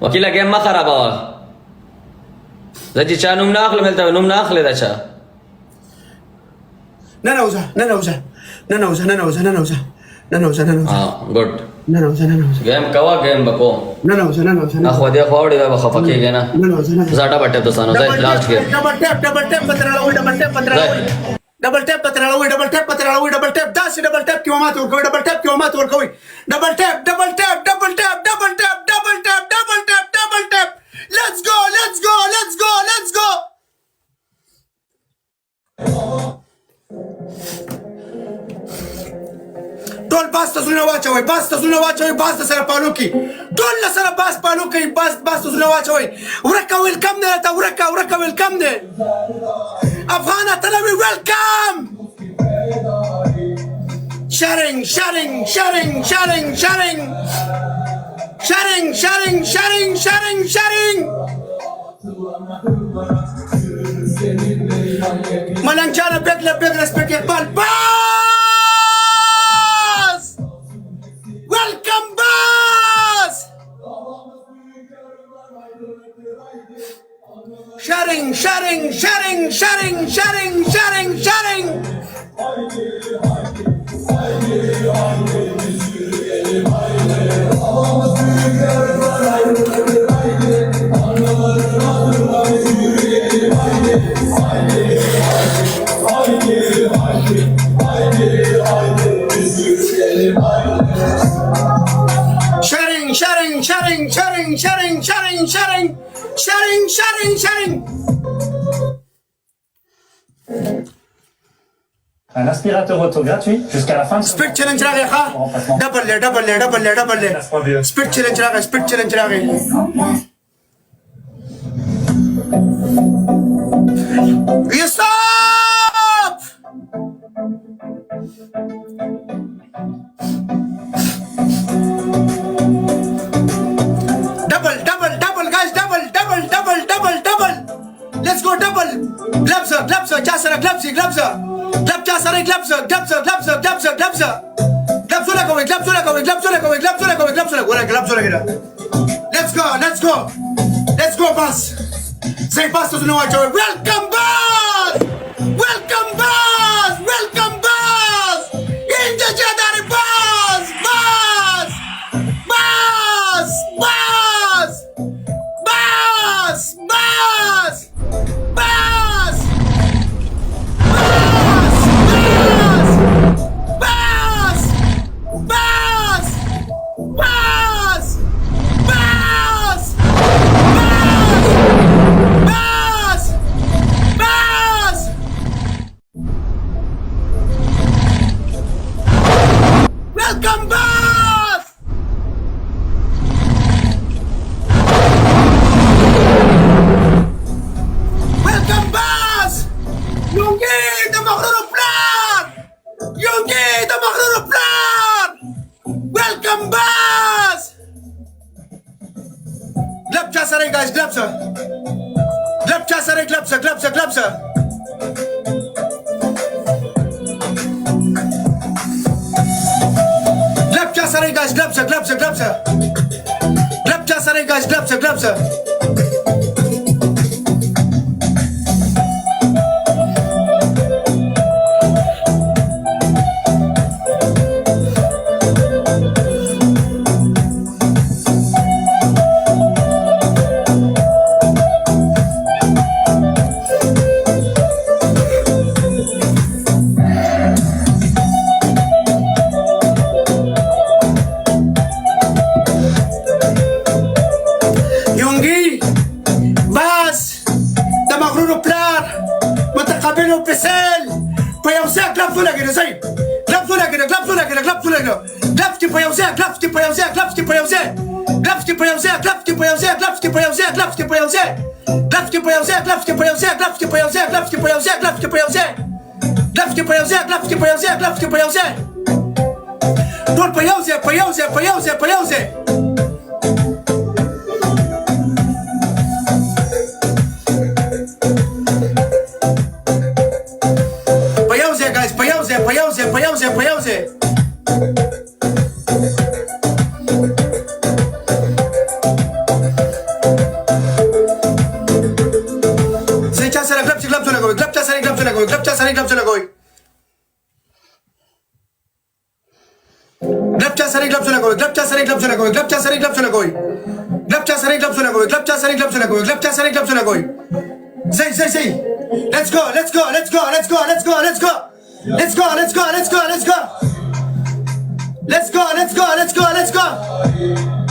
وکیله گیم ما خرابوه زه چې چا نوم نه اخلم دلته نوم نه اخلي دا چا ننوزه ګډ گیم کوه گیم بکو اخو دې خو اورې به خفه کېږي نه زاټه بټه د سانو ځای لاست کې ډبل ټیپ پتراوي ډبل ټیپ داسې ډبل ټیپ کې مات ورکوي ډبل ټیپ ډبل ټیپ let's go ټول باس ته زونه واچوي باس ته سره پالو کی ټول سره باس پالو کی باس ته زونه واچوي ورکه ویلکم نه تا ورکه ویلکم نه افغان تلوي ویلکم sharing ملنجانه بگله سپک اقبال باس ویلکم باس sharing Un aspirateur auto gratuit jusqu'à la fin de Speed challenge راغی ښه ډبل سپیډ چیلنج راغی You stop! Double guys, double. Let's go double. Gloves, Jasara, gloves. Let's go, boss. Say boss doesn't know what you're doing. Welcome, boss. In the Jadari, boss. Gloves. Gloves. Don't payauze. Payauze. sering klap sila koy. Glapcha sering klap sila koy. Glapcha sering klap sila koy. Glapcha sering klap sila koy. Glapcha sering klap sila koy. Glapcha sering klap sila koy. Glapcha sering klap sila koy. Zay. Let's go. Let's go. Let's go. Let's go. Let's go. Let's go. Let's go. Let's go. Let's go. Let's go. Let's go. Let's go. Let's go. Let's go.